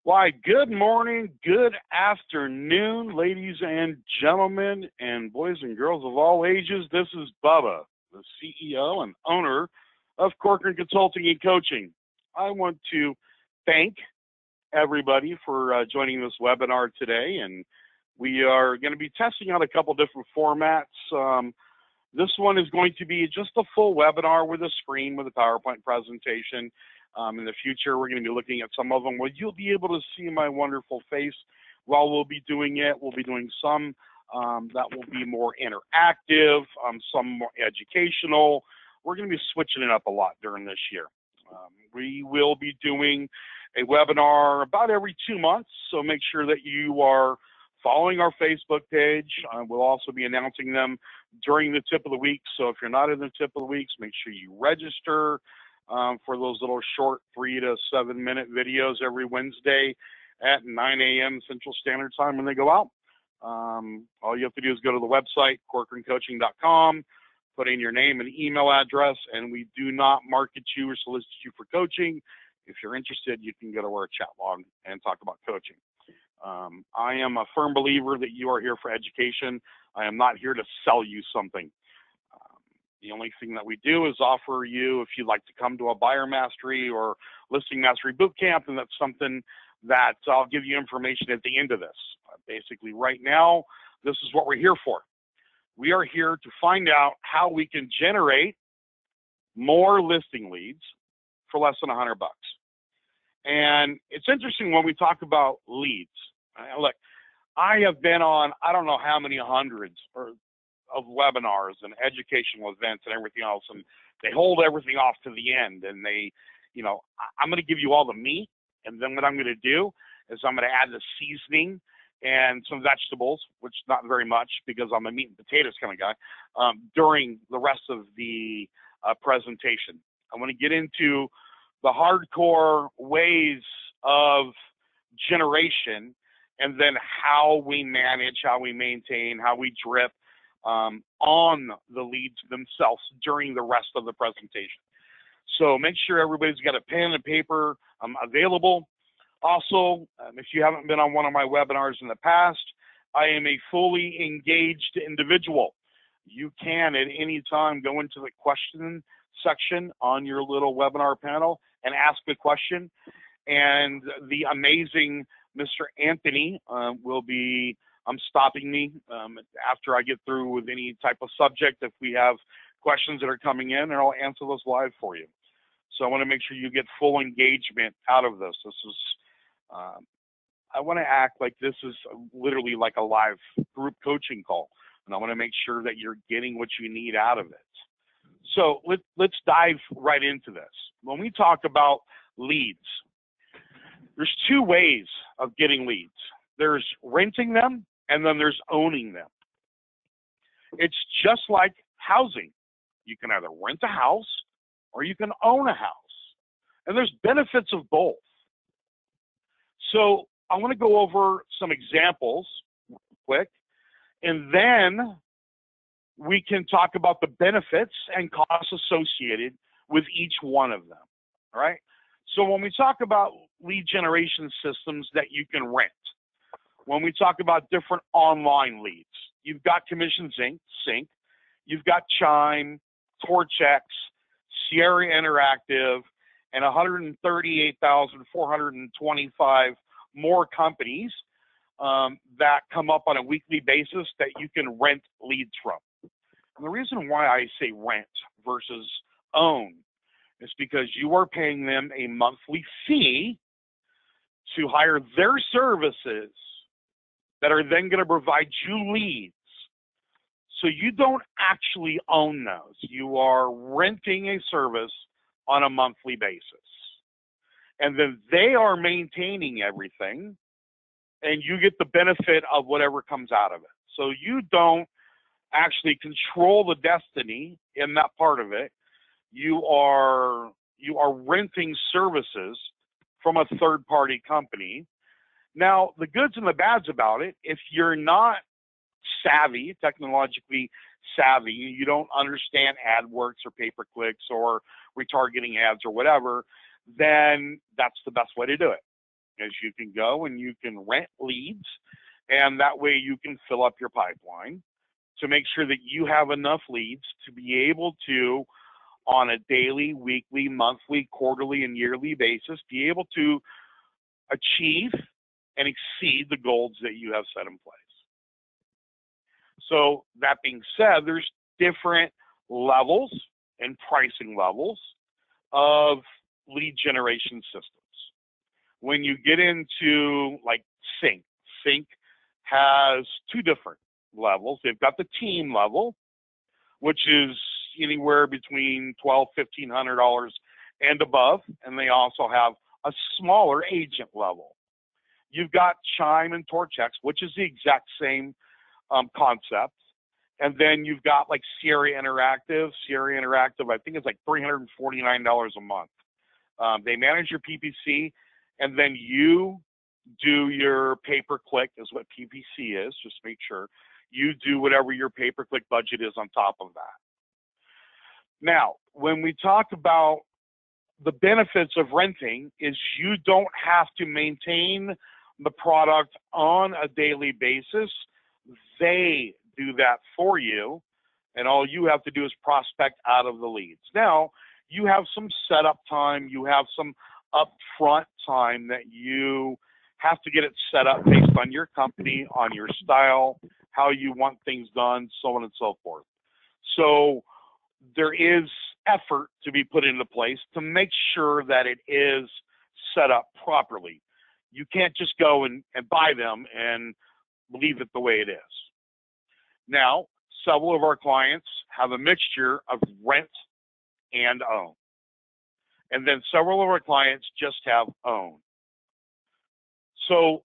Why, good morning, good afternoon, ladies and gentlemen, and boys and girls of all ages. This is Bubba, the CEO and owner of Corcoran Consulting and Coaching. I want to thank everybody for joining this webinar today, and we are going to be testing out a couple different formats. This one is going to be just a full webinar with a screen with a PowerPoint presentation. In the future, we're going to be looking at some of them where you'll be able to see my wonderful face while we'll be doing it. We'll be doing some that will be more interactive, some more educational. We're going to be switching it up a lot during this year. We will be doing a webinar about every 2 months, so make sure that you are following our Facebook page. We'll also be announcing them during the tip of the week, so if you're not in the tip of the weeks, make sure you register for those little short 3 to 7 minute videos every Wednesday at 9 a.m. Central Standard Time when they go out. All you have to do is go to the website, corcorancoaching.com, put in your name and email address, and we do not market you or solicit you for coaching. If you're interested, you can go to our chat log and talk about coaching. I am a firm believer that you are here for education. I am not here to sell you something. The only thing that we do is offer you, if you'd like to come to a buyer mastery or listing mastery boot camp, and that's something that I'll give you information at the end of this. Basically, right now, this is what we're here for. We are here to find out how we can generate more listing leads for less than $100 bucks. And it's interesting when we talk about leads. Look, I have been on, I don't know how many hundreds of webinars and educational events and everything else, and they hold everything off to the end, and they, you know, I'm going to give you all the meat, and then what I'm going to do is I'm going to add the seasoning and some vegetables, which not very much because I'm a meat and potatoes kind of guy, during the rest of the presentation. I want to get into the hardcore ways of generation, and then how we manage, how we maintain, how we drip on the leads themselves during the rest of the presentation. So make sure everybody's got a pen and paper available. Also, if you haven't been on one of my webinars in the past, I am a fully engaged individual. You can at any time go into the question section on your little webinar panel and ask a question, and the amazing Mr. Anthony will be stopping me after I get through with any type of subject if we have questions that are coming in, and I'll answer those live for you. So I want to make sure you get full engagement out of this. This is, I want to act like this is literally like a live group coaching call, and I want to make sure that you're getting what you need out of it. So let's dive right into this. When we talk about leads, there's 2 ways of getting leads. There's renting them, and then there's owning them. It's just like housing. You can either rent a house or you can own a house. And there's benefits of both. So I want to go over some examples quick, and then we can talk about the benefits and costs associated with each one of them. All right? So when we talk about lead generation systems that you can rent, when we talk about different online leads, you've got Commission Sync, you've got Chime, Torchex, Sierra Interactive, and 138,425 more companies that come up on a weekly basis that you can rent leads from. And the reason why I say rent versus own is because you are paying them a monthly fee to hire their services that are then going to provide you leads. So you don't actually own those. You are renting a service on a monthly basis. And then they are maintaining everything, and you get the benefit of whatever comes out of it. So you don't actually control the destiny in that part of it. You are renting services from a third-party company. Now, the goods and the bads about it, if you're not savvy, technologically savvy, you don't understand AdWords or pay-per-clicks or retargeting ads or whatever, then that's the best way to do it. is you can go and you can rent leads, and that way you can fill up your pipeline to make sure that you have enough leads to be able to, on a daily, weekly, monthly, quarterly, and yearly basis, be able to achieve and exceed the goals that you have set in place. So that being said, there's different levels and pricing levels of lead generation systems. When you get into like Sync has two different levels. They've got the team level, which is anywhere between $1,200, $1,500 and above, and they also have a smaller agent level. You've got Chime and Torchex, which is the exact same concept. And then you've got like Sierra Interactive. Sierra Interactive, I think it's like $349 a month. They manage your PPC, and then you do your pay-per-click is what PPC is, just make sure. You do whatever your pay-per-click budget is on top of that. Now, when we talk about the benefits of renting is you don't have to maintain the product on a daily basis. They do that for you, and all you have to do is prospect out of the leads. Now, you have some setup time, you have some upfront time that you have to get it set up based on your company, on your style, how you want things done, so on and so forth. So there is effort to be put into place to make sure that it is set up properly. You can't just go and buy them and leave it the way it is. Now, several of our clients have a mixture of rent and own. And then several of our clients just have own. So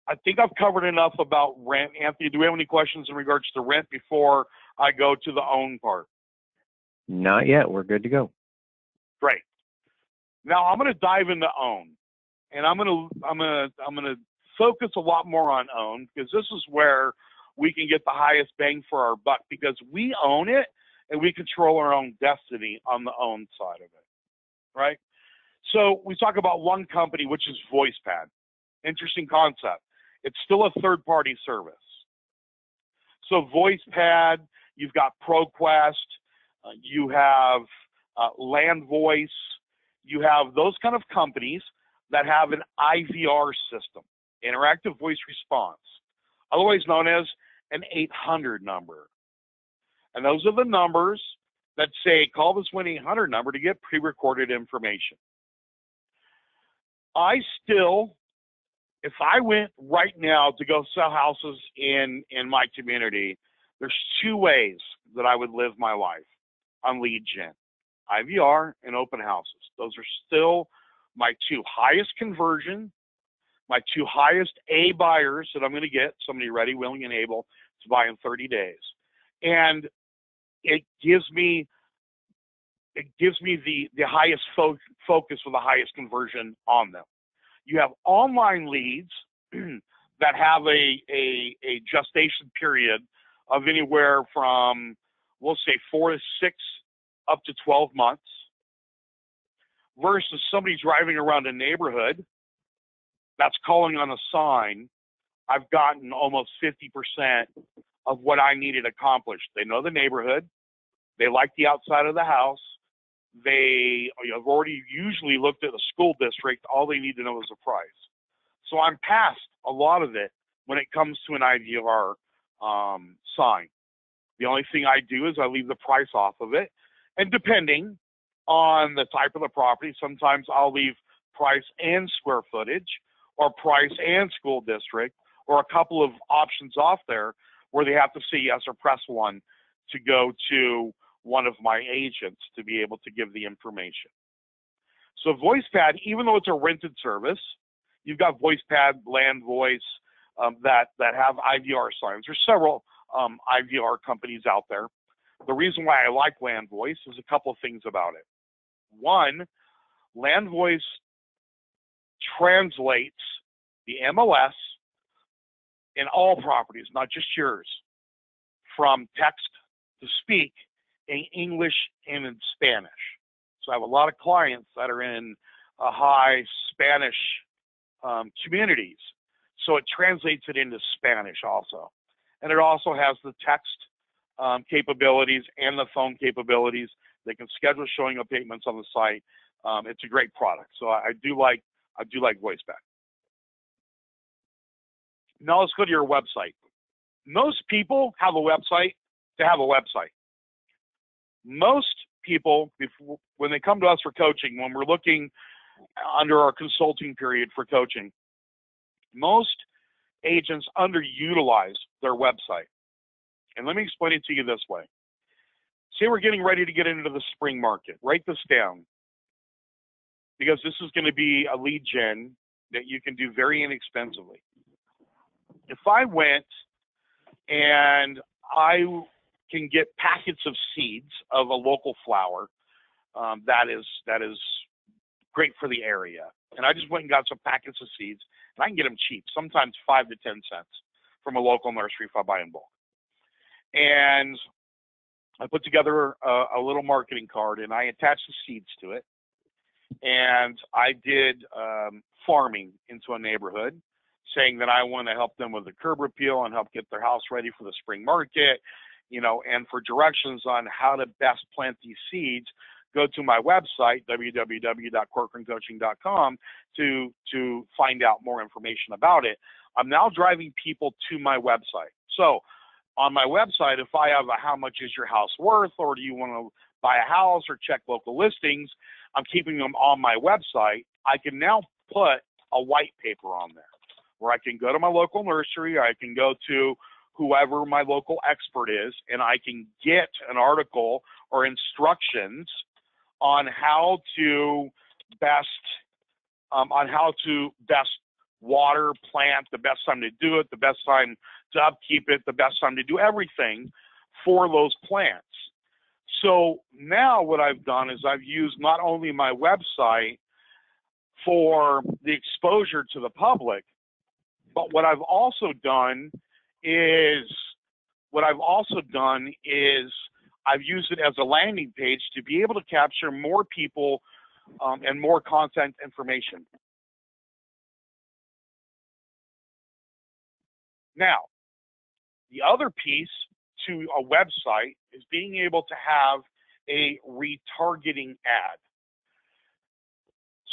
I think I've covered enough about rent. Anthony, do we have any questions in regards to rent before I go to the own part? Not yet. We're good to go. Great. Now I'm going to dive into own, and I'm going to focus a lot more on own because this is where we can get the highest bang for our buck because we own it and we control our own destiny on the own side of it, right? So we talk about one company, which is VoicePad. Interesting concept. It's still a third-party service. So VoicePad, you've got ProQuest, you have Land Voice, you have those kind of companies that have an IVR system, interactive voice response, otherwise known as an 800 number. And those are the numbers that say, call this 1-800 number to get pre-recorded information. I still, if I went right now to go sell houses in my community, there's two ways that I would live my life on lead gen, IVR and open houses. Those are still my two highest conversion, my two highest A buyers that I'm going to get, somebody ready, willing, and able to buy in 30 days. And it gives me the highest focus with the highest conversion on them. You have online leads that have a gestation period of anywhere from, we'll say, 4 to 6 up to 12 months versus somebody driving around a neighborhood that's calling on a sign. I've gotten almost 50% of what I needed accomplished. They know the neighborhood. They like the outside of the house. They have already usually looked at the school district. All they need to know is the price. So I'm past a lot of it when it comes to an IVR sign. The only thing I do is I leave the price off of it. And depending on the type of the property, sometimes I'll leave price and square footage or price and school district or a couple of options off there where they have to say yes or press 1 to go to one of my agents to be able to give the information. So VoicePad, even though it's a rented service, you've got VoicePad, Land Voice that have IVR signs. There's several IVR companies out there. The reason why I like Land Voice is a couple of things about it. One, Land Voice translates the MLS in all properties, not just yours, from text to speak in English and in Spanish. So I have a lot of clients that are in a high Spanish communities. So it translates it into Spanish also. And it also has the text capabilities and the phone capabilities. They can schedule showing appointments on the site. It's a great product. So I do like VoiceBack. Now let's go to your website. Most people have a website to have a website. Most people, when they come to us for coaching, when we're looking under our consulting period for coaching, most agents underutilize their website. And let me explain it to you this way. Say we're getting ready to get into the spring market. Write this down, because this is going to be a lead gen that you can do very inexpensively. If I went and I can get packets of seeds of a local flower, that is great for the area. And I just went and got some packets of seeds, and I can get them cheap, sometimes 5 to 10 cents from a local nursery if I buy in bulk. And I put together a little marketing card, and I attached the seeds to it. And I did farming into a neighborhood, saying that I want to help them with the curb appeal and help get their house ready for the spring market, and for directions on how to best plant these seeds, go to my website, www.corcorancoaching.com, to find out more information about it. I'm now driving people to my website. So on my website, if I have a how much is your house worth, or do you want to buy a house, or check local listings, I'm keeping them on my website. I can now put a white paper on there where I can go to my local nursery, I can go to whoever my local expert is, and I can get an article or instructions on how to best water, plant, the best time to do it, the best time to upkeep it, the best time to do everything for those plants. So now what I've done is I've used not only my website for the exposure to the public, but what I've also done is I've used it as a landing page to be able to capture more people and more content information. Now, the other piece to a website is being able to have a retargeting ad.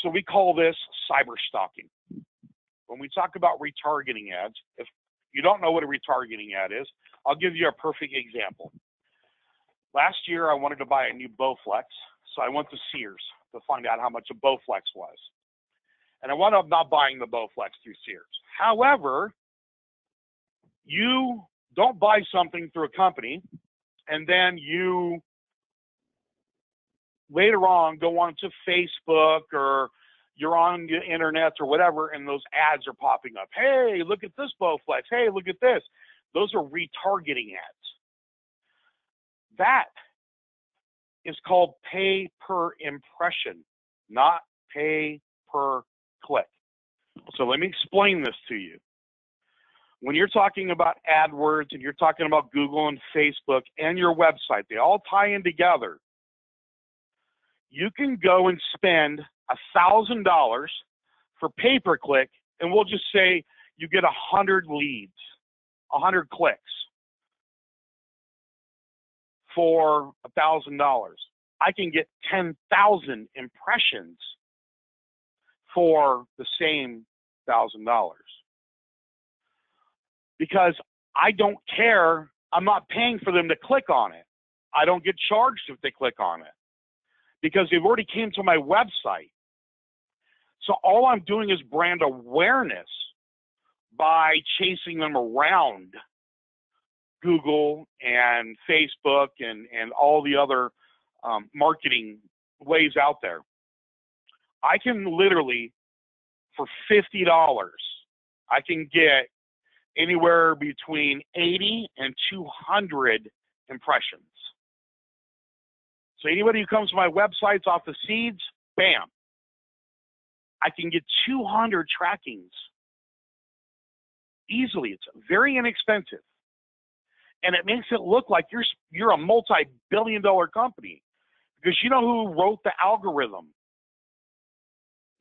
So we call this cyber stalking. When we talk about retargeting ads, if you don't know what a retargeting ad is, I'll give you a perfect example. Last year, I wanted to buy a new Bowflex, so I went to Sears to find out how much a Bowflex was. And I wound up not buying the Bowflex through Sears. However, you don't buy something through a company, and then you later on go on to Facebook, or you're on the internet or whatever, and those ads are popping up. Hey, look at this Bowflex. Hey, look at this. Those are retargeting ads. That is called pay per impression, not pay per click. So let me explain this to you. When you're talking about AdWords and you're talking about Google and Facebook and your website, they all tie in together. You can go and spend $1,000 for pay-per-click, and we'll just say you get 100 leads, 100 clicks for $1,000. I can get 10,000 impressions for the same $1,000. Because I don't care, I'm not paying for them to click on it. I don't get charged if they click on it, because they've already came to my website. So all I'm doing is brand awareness by chasing them around Google and Facebook and all the other marketing ways out there. I can literally, for $50, I can get anywhere between 80 and 200 impressions. So anybody who comes to my websites off the seeds, bam, I can get 200 trackings easily. It's very inexpensive, and it makes it look like you're a multi-billion-dollar company, because you know who wrote the algorithm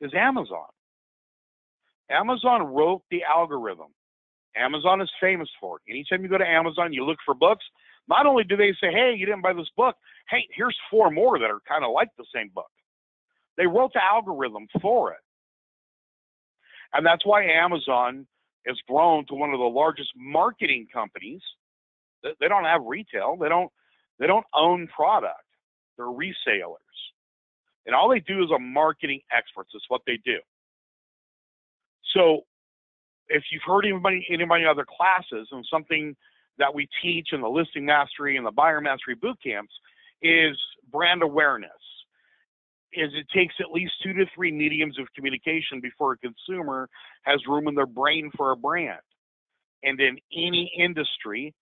is Amazon. Amazon wrote the algorithm. Amazon is famous for it. Anytime you go to Amazon, you look for books, not only do they say, hey, you didn't buy this book, hey, here's 4 more that are kind of like the same book. They wrote the algorithm for it. And that's why Amazon has grown to one of the largest marketing companies. They don't have retail. They don't own product. They're resellers. And all they do is a marketing experts. That's what they do. So if you've heard anybody in other classes, and something that we teach in the listing mastery and the buyer mastery boot camps is brand awareness. Is it takes at least 2 to 3 mediums of communication before a consumer has room in their brain for a brand. And in any industry,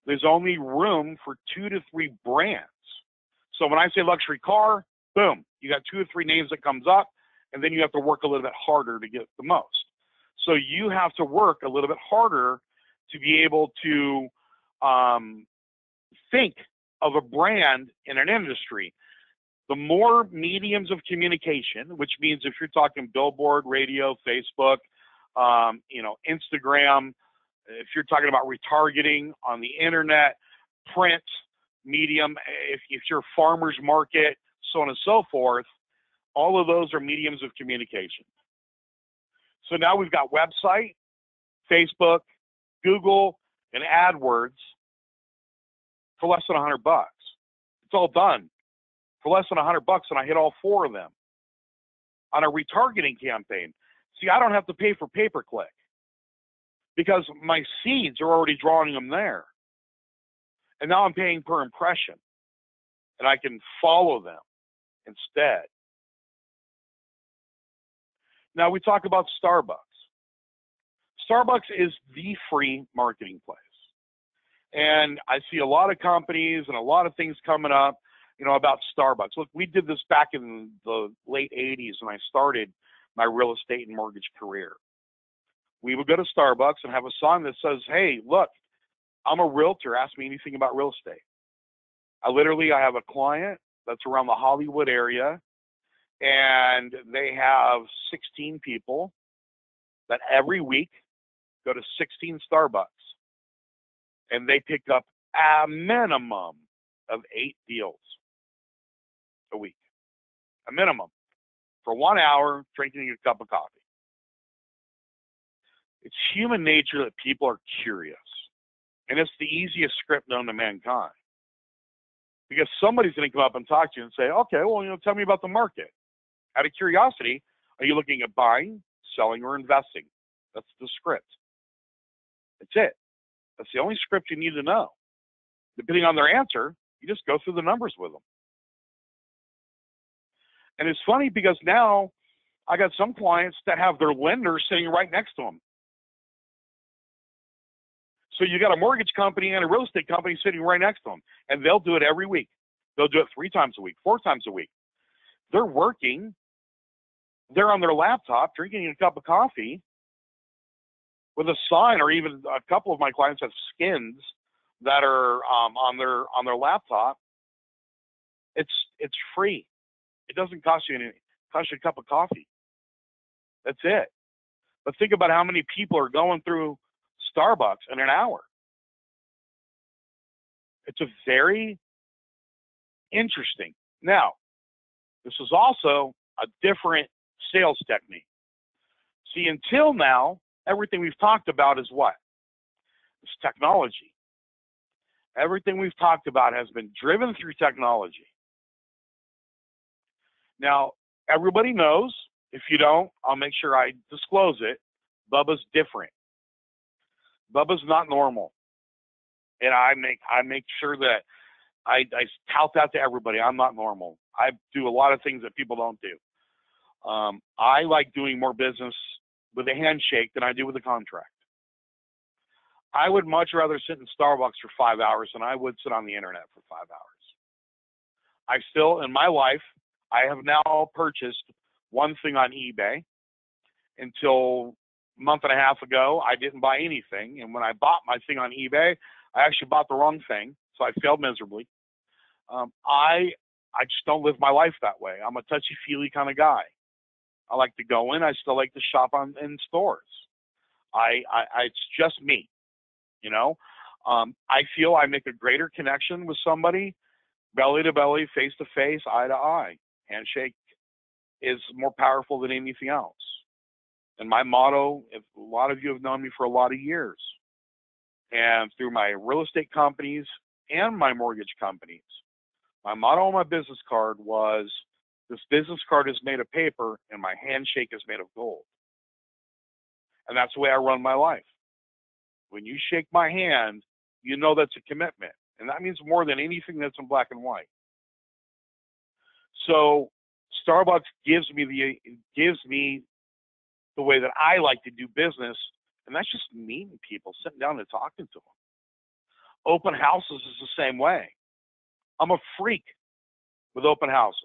there's only room for 2 to 3 brands. So when I say luxury car, boom, you got 2 or 3 names that comes up, and then you have to work a little bit harder to get the most. So you have to work a little bit harder to be able to think of a brand in an industry. The more mediums of communication, which means if you're talking billboard, radio, Facebook, Instagram, if you're talking about retargeting on the internet, print, medium, if you're farmer's market, so on and so forth, all of those are mediums of communication. So now we've got website, Facebook, Google, and AdWords for less than $100. It's all done for less than $100, and I hit all 4 of them on a retargeting campaign. See, I don't have to pay for pay-per-click because my seeds are already drawing them there. And now I'm paying per impression, and I can follow them instead. Now we talk about Starbucks. Starbucks is the free marketing place. And I see a lot of companies and a lot of things coming up, about Starbucks. Look, we did this back in the late 80s when I started my real estate and mortgage career. We would go to Starbucks and have a sign that says, hey, look, I'm a realtor. Ask me anything about real estate. I have a client that's around the Hollywood area, and they have 16 people that every week go to 16 Starbucks, and they pick up a minimum of 8 deals a week, a minimum, for 1 hour drinking a cup of coffee. It's human nature that people are curious, and it's the easiest script known to mankind, because somebody's going to come up and talk to you and say, okay, well, tell me about the market. Out of curiosity, are you looking at buying, selling, or investing? That's the script. That's it. That's the only script you need to know. Depending on their answer, you just go through the numbers with them. And it's funny because now I got some clients that have their lender sitting right next to them. So you got a mortgage company and a real estate company sitting right next to them, and they'll do it every week. They'll do it 3 times a week, 4 times a week. They're working. They're on their laptop drinking a cup of coffee with a sign, or even a couple of my clients have skins that are on their laptop. It's free. It doesn't cost you anything. It costs you a cup of coffee. That's it. But think about how many people are going through Starbucks in an hour. It's a very interesting. Now, this is also a different sales technique. See, until now, everything we've talked about is what? It's technology. Everything we've talked about has been driven through technology. Now, everybody knows. If you don't, I'll make sure I disclose it. Bubba's different. Bubba's not normal. And I make sure that I tout that to everybody. I'm not normal. I do a lot of things that people don't do. I like doing more business with a handshake than I do with a contract. I would much rather sit in Starbucks for 5 hours than I would sit on the internet for 5 hours. I still, in my life, I have now purchased one thing on eBay. Until a month and a half ago, I didn't buy anything. And when I bought my thing on eBay, I actually bought the wrong thing, so I failed miserably. I just don't live my life that way. I'm a touchy-feely kind of guy. I like to go in. I still like to shop in stores. It's just me, you know. I feel I make a greater connection with somebody, belly to belly, face to face, eye to eye. Handshake is more powerful than anything else. And my motto, if a lot of you have known me for a lot of years, and through my real estate companies and my mortgage companies, my motto on my business card was, this business card is made of paper and my handshake is made of gold. And that's the way I run my life. When you shake my hand, you know that's a commitment. And that means more than anything that's in black and white. So Starbucks gives me the way that I like to do business, and that's just meeting people, sitting down and talking to them. Open houses is the same way. I'm a freak with open houses.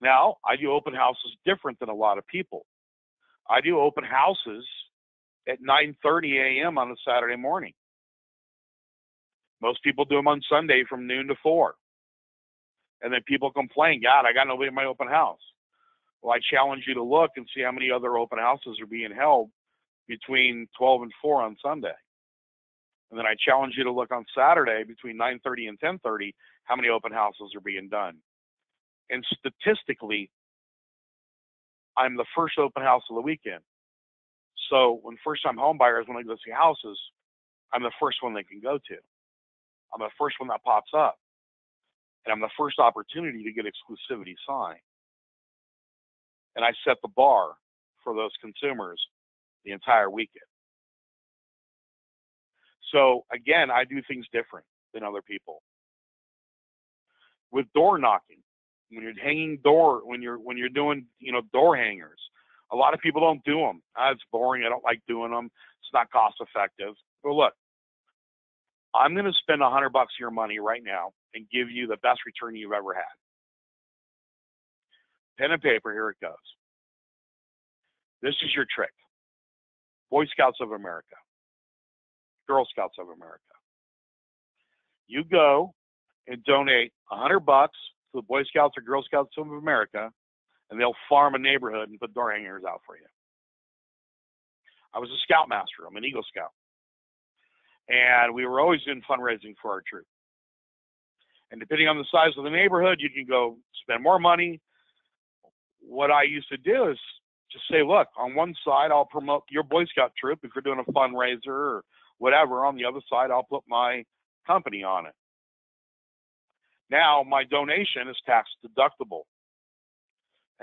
Now, I do open houses different than a lot of people. I do open houses at 9:30 a.m. on a Saturday morning. Most people do them on Sunday from noon to 4. And then people complain, God, I got nobody in my open house. Well, I challenge you to look and see how many other open houses are being held between 12 and 4 on Sunday. And then I challenge you to look on Saturday between 9:30 and 10:30, how many open houses are being done. And statistically, I'm the first open house of the weekend. So when first-time home buyers want to go see houses, I'm the first one they can go to. I'm the first one that pops up. And I'm the first opportunity to get exclusivity signed. And I set the bar for those consumers the entire weekend. So again, I do things different than other people. With door knocking, when you're hanging door, when you're doing, door hangers, a lot of people don't do them. It's boring. I don't like doing them. It's not cost effective. But look, I'm going to spend $100 of your money right now and give you the best return you've ever had. Pen and paper, here it goes. This is your trick. Boy Scouts of America, Girl Scouts of America. You go and donate $100 to the Boy Scouts or Girl Scouts of America, and they'll farm a neighborhood and put door hangers out for you. I was a Scoutmaster. I'm an Eagle Scout. And we were always doing fundraising for our troop. And depending on the size of the neighborhood, you can go spend more money. What I used to do is just say, look, on one side, I'll promote your Boy Scout troop if you're doing a fundraiser or whatever. On the other side, I'll put my company on it. Now, my donation is tax deductible.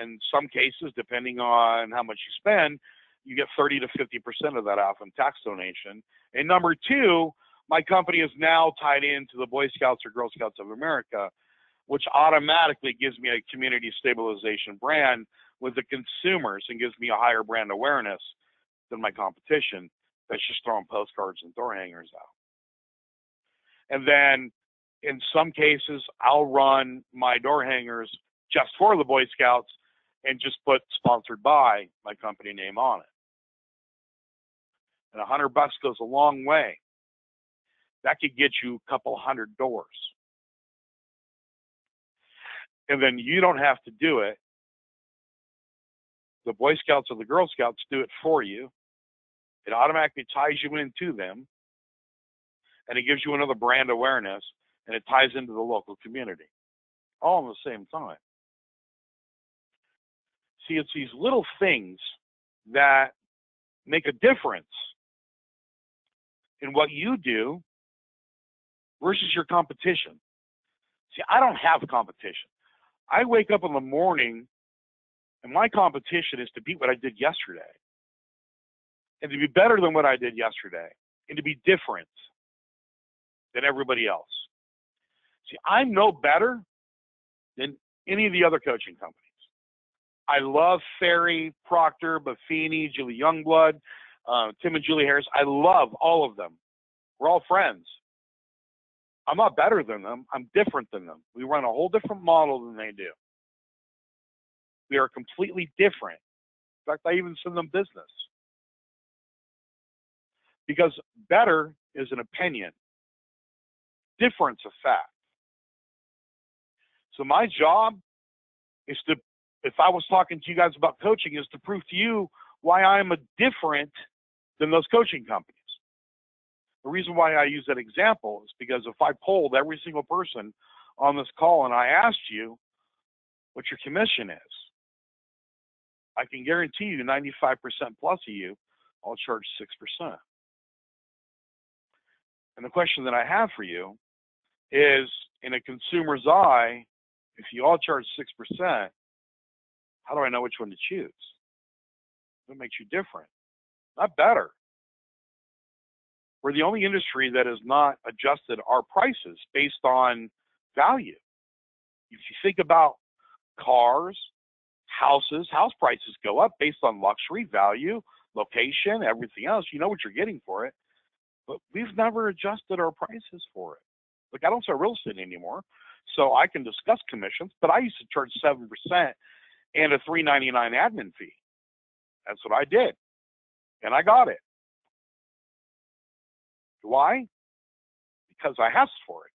In some cases, depending on how much you spend, you get 30 to 50% of that off in tax donation. And number two, my company is now tied into the Boy Scouts or Girl Scouts of America, which automatically gives me a community stabilization brand with the consumers and gives me a higher brand awareness than my competition that's just throwing postcards and door hangers out. And then in some cases, I'll run my door hangers just for the Boy Scouts and just put sponsored by my company name on it. And $100 goes a long way. That could get you a couple hundred doors. And then you don't have to do it. The Boy Scouts or the Girl Scouts do it for you. It automatically ties you into them. And it gives you another brand awareness. And it ties into the local community. All at the same time. See, it's these little things that make a difference in what you do versus your competition. See, I don't have competition. I wake up in the morning and my competition is to beat what I did yesterday and to be better than what I did yesterday and to be different than everybody else. See, I'm no better than any of the other coaching companies. I love Ferry, Proctor, Buffini, Julie Youngblood, Tim and Julie Harris. I love all of them. We're all friends. I'm not better than them. I'm different than them. We run a whole different model than they do. We are completely different. In fact, I even send them business. Because better is an opinion. Difference a fact. So my job is to if I was talking to you guys about coaching, is to prove to you why I'm different than those coaching companies. The reason why I use that example is because if I polled every single person on this call and I asked you what your commission is, I can guarantee you 95% plus of you all charge 6%. And the question that I have for you is, in a consumer's eye, if you all charge 6%, how do I know which one to choose? What makes you different? Not better. We're the only industry that has not adjusted our prices based on value. If you think about cars, houses, house prices go up based on luxury, value, location, everything else. You know what you're getting for it. But we've never adjusted our prices for it. Like, I don't sell real estate anymore, so I can discuss commissions, but I used to charge 7% and a $3.99 admin fee. That's what I did, and I got it. Why? Because I asked for it.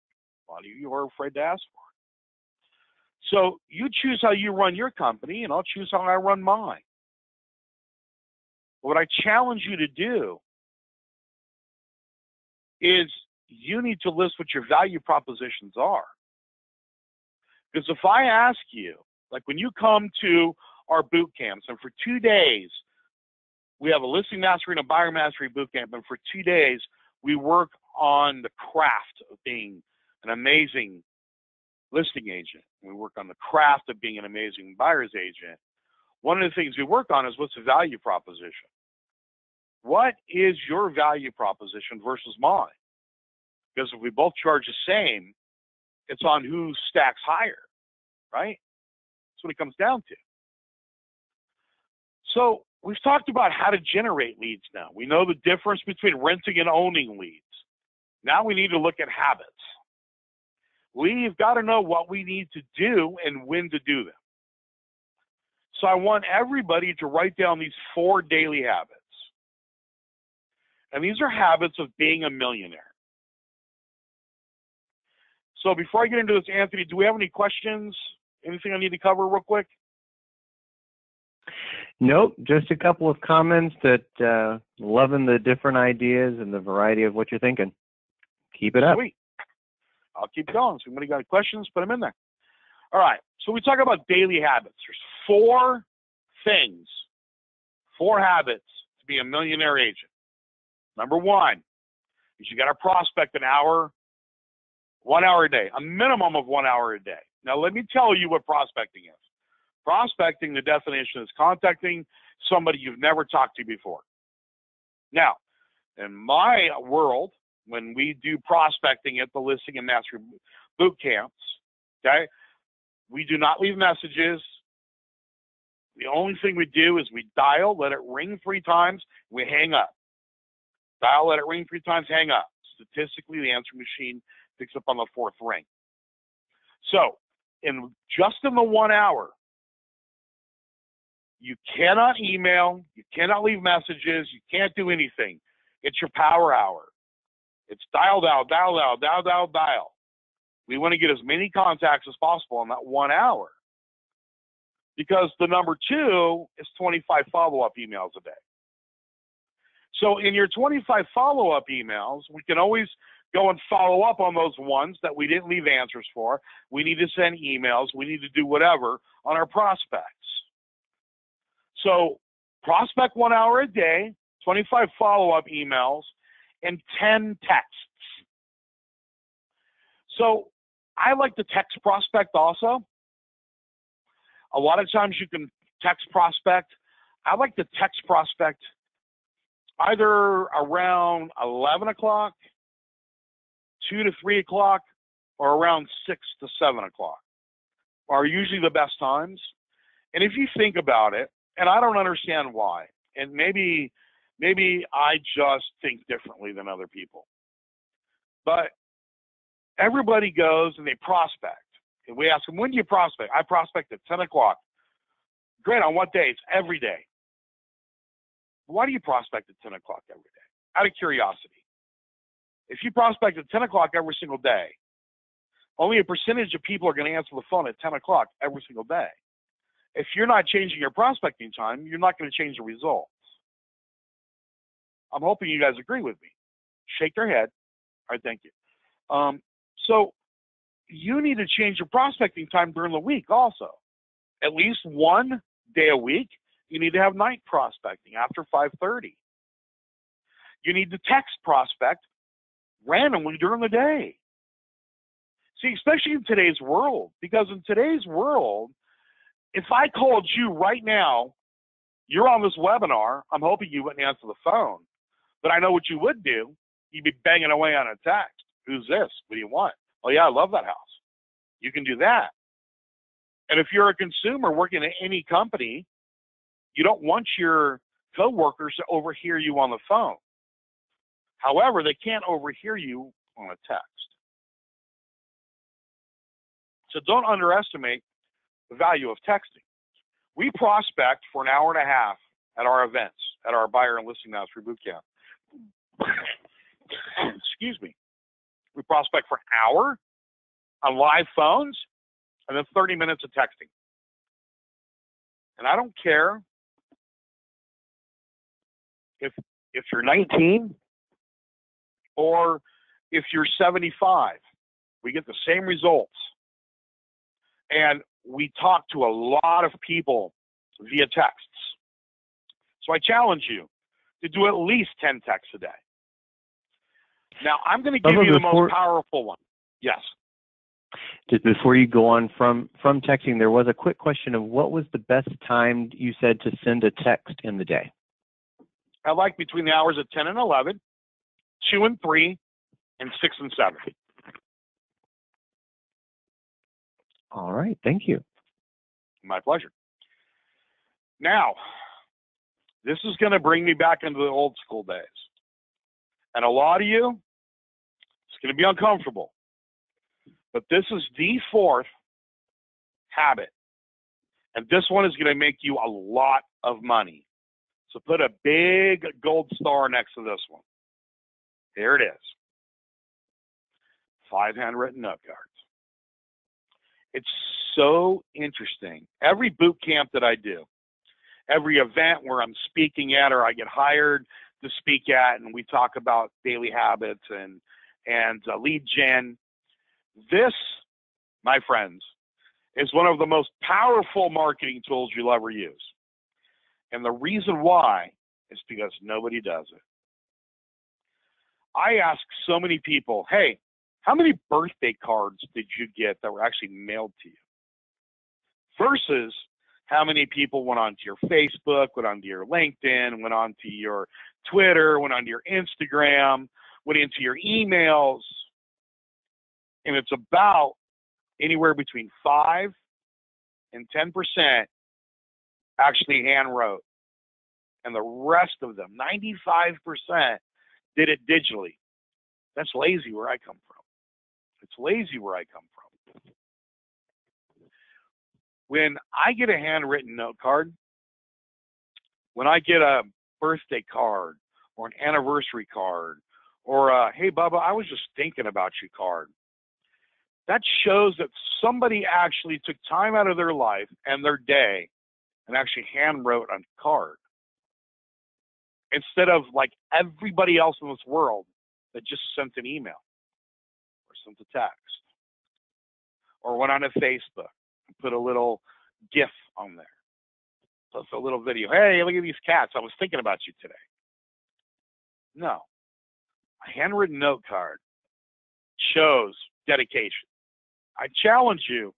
A lot of you are afraid to ask for it. So you choose how you run your company, and I'll choose how I run mine. What I challenge you to do is you need to list what your value propositions are. Because if I ask you, like when you come to our boot camps, and for 2 days, we have a listing mastery and a buyer mastery boot camp, and for 2 days, we work on the craft of being an amazing listing agent. We work on the craft of being an amazing buyer's agent. One of the things we work on is, what's the value proposition? What is your value proposition versus mine? Because if we both charge the same, it's on who stacks higher, right? That's what it comes down to. So we've talked about how to generate leads now. We know the difference between renting and owning leads. Now we need to look at habits. We've got to know what we need to do and when to do them. So I want everybody to write down these 4 daily habits. And these are habits of being a millionaire. So before I get into this, Anthony, do we have any questions? Anything I need to cover real quick? Nope, just a couple of comments that loving the different ideas and the variety of what you're thinking. Keep it up. Sweet. I'll keep going. So if anybody got questions, put them in there. All right. So we talk about daily habits. There's 4 things, 4 habits to be a millionaire agent. Number 1 is you got to prospect 1 hour a day, a minimum of 1 hour a day. Now, let me tell you what prospecting is. Prospecting, the definition is contacting somebody you've never talked to before. Now, in my world, when we do prospecting at the listing and mastery boot camps, okay, we do not leave messages. The only thing we do is we dial, let it ring 3 times, we hang up. Dial, let it ring 3 times, hang up. Statistically, the answering machine picks up on the 4th ring. So, just in the 1 hour, you cannot email, you cannot leave messages, you can't do anything. It's your power hour. It's dial, dial, dial, dial, dial, dial, dial. We want to get as many contacts as possible in that 1 hour. Because the number 2 is 25 follow-up emails a day. So in your 25 follow-up emails, we can always go and follow up on those ones that we didn't leave answers for. We need to send emails. We need to do whatever on our prospects. So prospect 1 hour a day, 25 follow-up emails, and 10 texts. So I like to text prospect also. A lot of times you can text prospect. I like to text prospect either around 11 o'clock, 2 to 3 o'clock, or around 6 to 7 o'clock are usually the best times. And if you think about it, and I don't understand why, and maybe I just think differently than other people, but everybody goes and they prospect. And we ask them, when do you prospect? I prospect at 10 o'clock. Great, on what days? Every day. Why do you prospect at 10 o'clock every day? Out of curiosity. If you prospect at 10 o'clock every single day, only a percentage of people are going to answer the phone at 10 o'clock every single day. if you're not changing your prospecting time, you're not going to change the results. I'm hoping you guys agree with me. Shake their head. All right, thank you. So you need to change your prospecting time during the week also. At least one day a week, you need to have night prospecting after 5:30. You need to text prospect randomly during the day. See, especially in today's world, because in today's world, if I called you right now, you're on this webinar, I'm hoping you wouldn't answer the phone, but I know what you would do. You'd be banging away on a text. Who's this? What do you want? Oh, yeah, I love that house. You can do that. And if you're a consumer working at any company, you don't want your coworkers to overhear you on the phone. However, they can't overhear you on a text. So don't underestimate the value of texting. We prospect for an hour and a half at our events, at our buyer and listing mastery boot camp. Excuse me. We prospect for an hour on live phones and then 30 minutes of texting. And I don't care if you're 19 or if you're 75. We get the same results. And we talk to a lot of people via texts. So I challenge you to do at least 10 texts a day. Now, I'm going to give you the most powerful one. Yes. Just before you go on from texting, there was a quick question of what was the best time you said to send a text in the day? I like between the hours of 10 and 11, 2 and 3, and 6 and 7. All right. Thank you. My pleasure. Now, this is going to bring me back into the old school days. And a lot of you, it's going to be uncomfortable. But this is the 4th habit. And this one is going to make you a lot of money. So put a big gold star next to this one. Here it is. 5 handwritten note cards. It's so interesting. Every boot camp that I do, every event where I'm speaking at or I get hired to speak at, and we talk about daily habits and lead gen, this, my friends, is one of the most powerful marketing tools you'll ever use. And the reason why is because nobody does it. I ask so many people, hey, how many birthday cards did you get that were actually mailed to you? Versus how many people went onto your Facebook, went onto your LinkedIn, went onto your Twitter, went onto your Instagram, went into your emails. And it's about anywhere between 5 and 10% actually hand wrote. And the rest of them, 95%, did it digitally. That's lazy where I come from. It's lazy where I come from. When I get a handwritten note card, when I get a birthday card or an anniversary card or a, hey, Bubba, I was just thinking about you card, that shows that somebody actually took time out of their life and their day and actually hand wrote on a card. Instead of like everybody else in this world that just sent an email or sent a text or went on a Facebook and put a little GIF on there. Plus a little video. Hey, look at these cats. I was thinking about you today. No. A handwritten note card shows dedication. I challenge you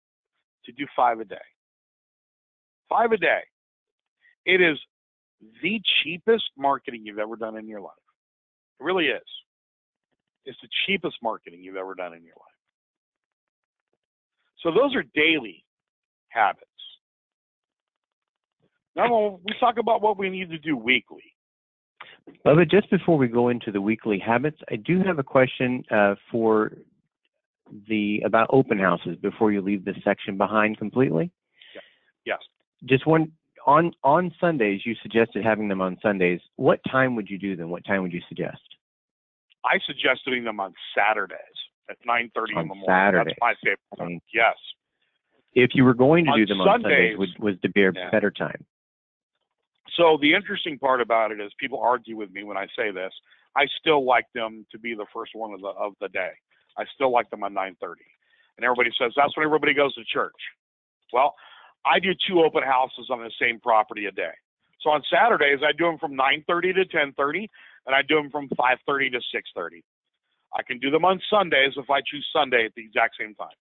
to do 5 a day. 5 a day. It is the cheapest marketing you've ever done in your life. It really is. It's the cheapest marketing you've ever done in your life. So those are daily habits. Now we talk about what we need to do weekly. Bubba, just before we go into the weekly habits, I do have a question for about open houses before you leave this section behind completely. Yes. Just one. On Sundays, you suggested having them on Sundays. What time would you do them? What time would you suggest? I suggest doing them on Saturdays at 9:30 in the morning. Saturday. That's my favorite time. Yes. If you were going to On do them on Sundays, Sundays, was the better time? So the interesting part about it is people argue with me when I say this. I still like them to be the first one of the day. I still like them on 9:30. And everybody says that's when everybody goes to church. Well, I do 2 open houses on the same property a day. So on Saturdays, I do them from 9:30 to 10:30, and I do them from 5:30 to 6:30. I can do them on Sundays if I choose Sunday at the exact same times.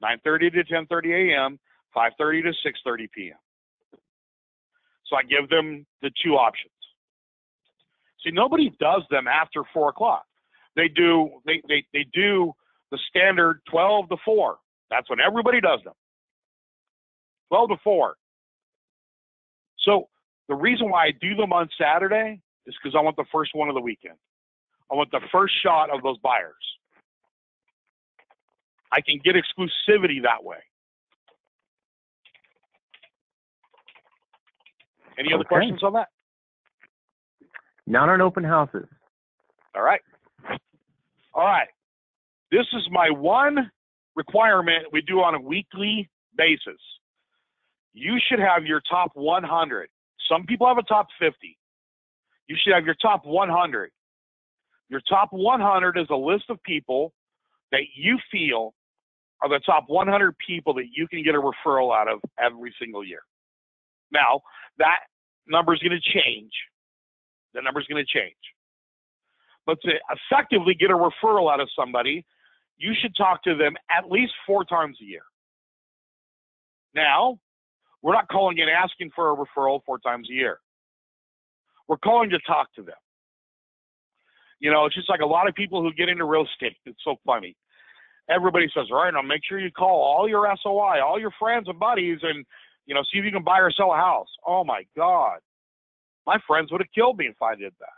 9:30 to 10:30 a.m., 5:30 to 6:30 p.m. So I give them the 2 options. See, nobody does them after 4 o'clock. They do the standard 12 to 4. That's when everybody does them. 12 to 4. So the reason why I do them on Saturday is because I want the first one of the weekend. I want the first shot of those buyers. I can get exclusivity that way. Any other questions on that? Not on open houses. All right. All right. This is my one requirement we do on a weekly basis. You should have your top 100. Some people have a top 50. You should have your top 100. Your top 100 is a list of people that you feel are the top 100 people that you can get a referral out of every single year. Now, that number is going to change. The number is going to change. But to effectively get a referral out of somebody, you should talk to them at least 4 times a year. Now, we're not calling and asking for a referral 4 times a year. We're calling to talk to them. You know, it's just like a lot of people who get into real estate. It's so funny. Everybody says, all right, now make sure you call all your SOI, all your friends and buddies, and, you know, see if you can buy or sell a house. Oh, my God. My friends would have killed me if I did that.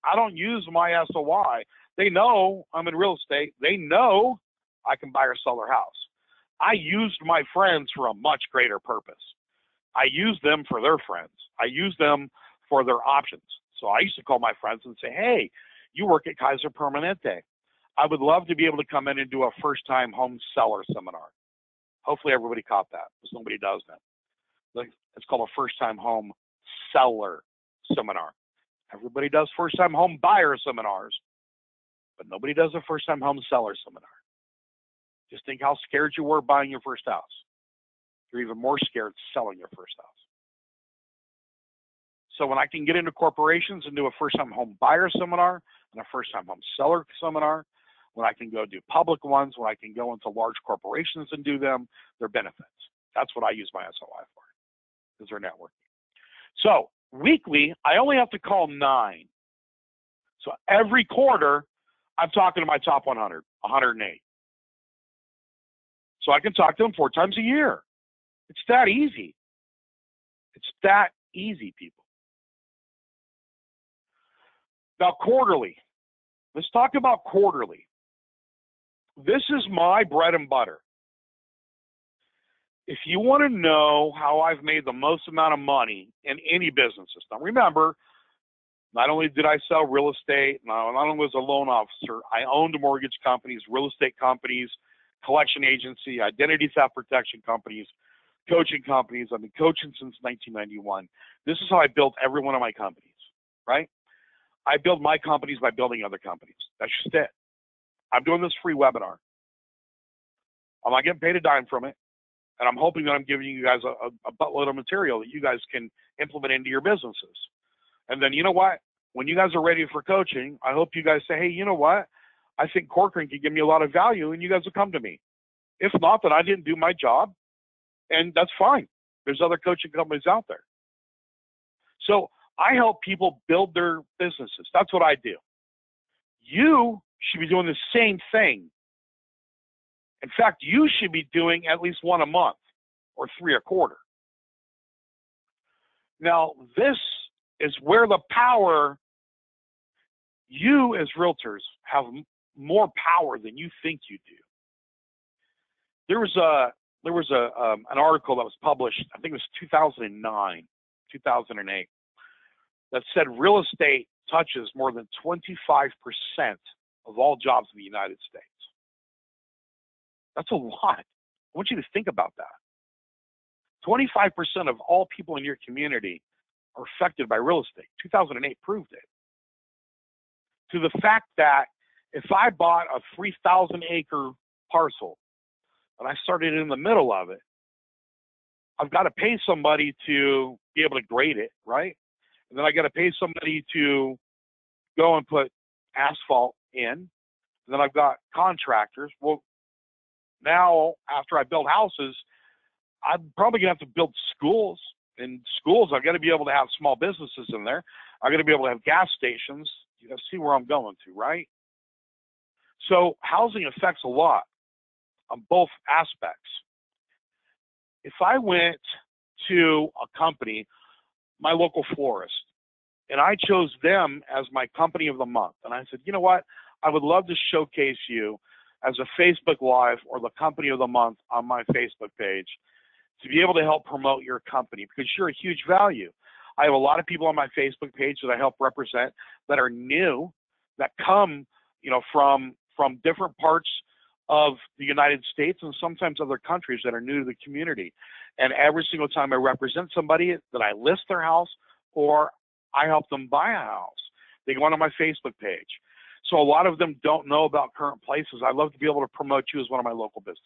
I don't use my SOI. They know I'm in real estate. They know I can buy or sell their house. I used my friends for a much greater purpose. I used them for their friends. I used them for their options. So I used to call my friends and say, hey, you work at Kaiser Permanente. I would love to be able to come in and do a first-time home seller seminar. Hopefully everybody caught that, because nobody does that. It's called a first-time home seller seminar. Everybody does first-time home buyer seminars, but nobody does a first-time home seller seminar. Just think how scared you were buying your first house. You're even more scared selling your first house. So when I can get into corporations and do a first-time home buyer seminar and a first-time home seller seminar, when I can go do public ones, when I can go into large corporations and do them, they're benefits. That's what I use my SOI for, because they're networking. So weekly, I only have to call 9. So every quarter, I'm talking to my top 100, 108. So I can talk to them 4 times a year. It's that easy. It's that easy, people. Now, quarterly. Let's talk about quarterly. This is my bread and butter. If you want to know how I've made the most amount of money in any business system, remember, not only did I sell real estate, not only was I a loan officer, I owned mortgage companies, real estate companies, collection agency, identity theft protection companies, coaching companies. I've been coaching since 1991. This is how I built every one of my companies, right? I build my companies by building other companies. That's just it. I'm doing this free webinar. I'm not getting paid a dime from it. And I'm hoping that I'm giving you guys a buttload of material that you guys can implement into your businesses. And then, you know what? When you guys are ready for coaching, I hope you guys say, hey, you know what? I think Corcoran can give me a lot of value, and you guys will come to me. If not, then I didn't do my job, and that's fine. There's other coaching companies out there. So I help people build their businesses. That's what I do. You should be doing the same thing. In fact, you should be doing at least 1 a month or 3 a quarter. Now, this is where the power, you as realtors have more power than you think you do. There was an article that was published, I think it was 2009, 2008, that said real estate touches more than 25% of all jobs in the United States. That's a lot. I want you to think about that. 25% of all people in your community are affected by real estate. 2008 proved it. To the fact that if I bought a 3,000-acre parcel and I started in the middle of it, I've got to pay somebody to be able to grade it, right? And then I got to pay somebody to go and put asphalt in. And then I've got contractors. Well, now after I build houses, I'm probably gonna have to build schools. In schools, I've got to be able to have small businesses in there. I've got to be able to have gas stations. You know, see where I'm going to, right? So housing affects a lot on both aspects. If I went to a company, my local florist, and I chose them as my company of the month, and I said, you know what? I would love to showcase you as a Facebook Live or the company of the month on my Facebook page to be able to help promote your company because you're a huge value. I have a lot of people on my Facebook page that I help represent that are new, that come, you know, from different parts of the United States and sometimes other countries that are new to the community. And every single time I represent somebody that I list their house or I help them buy a house, they go onto my Facebook page. So a lot of them don't know about current places. I love to be able to promote you as one of my local businesses.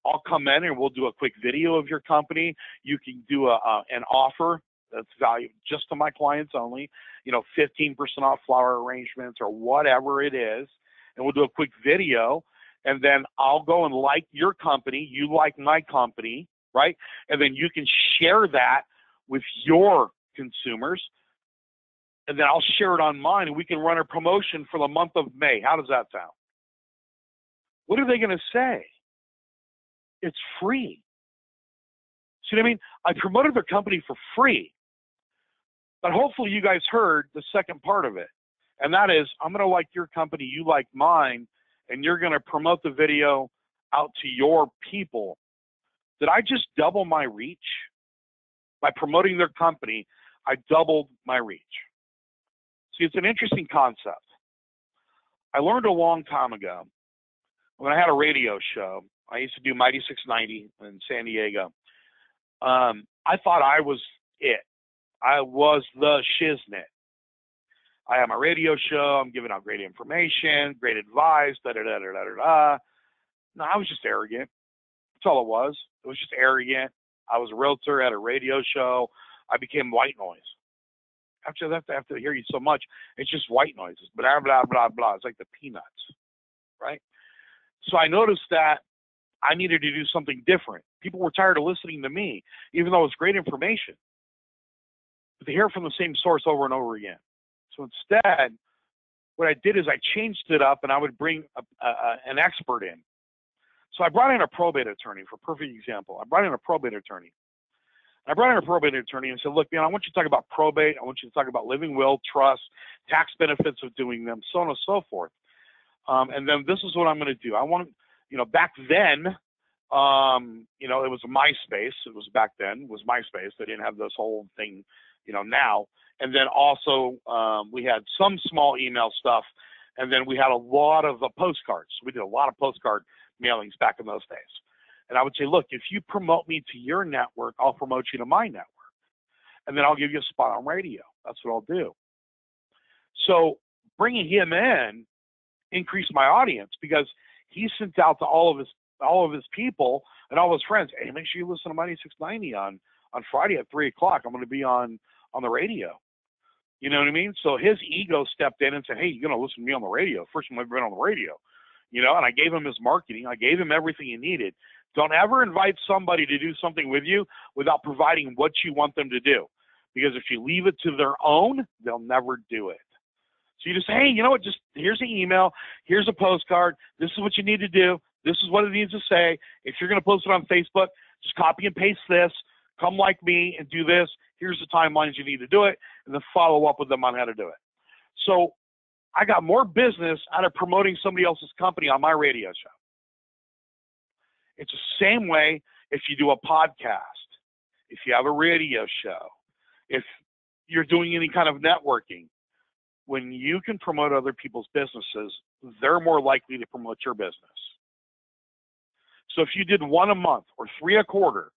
I'll come in and we'll do a quick video of your company. You can do an offer that's valued just to my clients only, you know, 15% off flower arrangements or whatever it is. And we'll do a quick video. And then I'll go and like your company. You like my company, right? And then you can share that with your consumers. And then I'll share it on mine, and we can run a promotion for the month of May. How does that sound? What are they going to say? It's free. See what I mean? I promoted their company for free. But hopefully you guys heard the second part of it. And that is, I'm going to like your company, you like mine, and you're going to promote the video out to your people. Did I just double my reach? By promoting their company, I doubled my reach. See, it's an interesting concept. I learned a long time ago when I had a radio show. I used to do Mighty 690 in San Diego. I thought I was it. I was the shiznit. I have my radio show. I'm giving out great information, great advice, da-da-da-da-da-da. No, I was just arrogant. That's all it was. It was just arrogant. I was a realtor at a radio show. I became white noise. After that, after I hear you so much, it's just white noises. Blah, blah, blah, blah. It's like the Peanuts, right? So I noticed that I needed to do something different. People were tired of listening to me, even though it was great information. But they hear from the same source over and over again. So instead, what I did is I changed it up, and I would bring an expert in. So I brought in a probate attorney, for a perfect example. I brought in a probate attorney. I brought in a probate attorney and said, look, man, I want you to talk about probate. I want you to talk about living will, trust, tax benefits of doing them, so on and so forth. And then this is what I'm going to do. I want, you know, back then, you know, it was MySpace. It was back then. It was MySpace. They didn't have this whole thing, you know, now. And then also we had some small email stuff. And then we had a lot of postcards. We did a lot of postcard mailings back in those days. And I would say, look, if you promote me to your network, I'll promote you to my network. And then I'll give you a spot on radio. That's what I'll do. So bringing him in increased my audience because he sent out to all of his people and all his friends, hey, make sure you listen to Mighty 690 on Friday at 3 o'clock. I'm going to be on the radio. You know what I mean? So his ego stepped in and said, hey, you're going to listen to me on the radio. First time I've been on the radio. You know, and I gave him his marketing. I gave him everything he needed. Don't ever invite somebody to do something with you without providing what you want them to do. Because if you leave it to their own, they'll never do it. So you just say, hey, you know what, just here's an email, here's a postcard, this is what you need to do, this is what it needs to say. If you're going to post it on Facebook, just copy and paste this, come like me and do this, here's the timelines you need to do it, and then follow up with them on how to do it. So I got more business out of promoting somebody else's company on my radio show. It's the same way if you do a podcast, if you have a radio show, if you're doing any kind of networking. When you can promote other people's businesses, they're more likely to promote your business. So if you did 1 a month or 3 a quarter,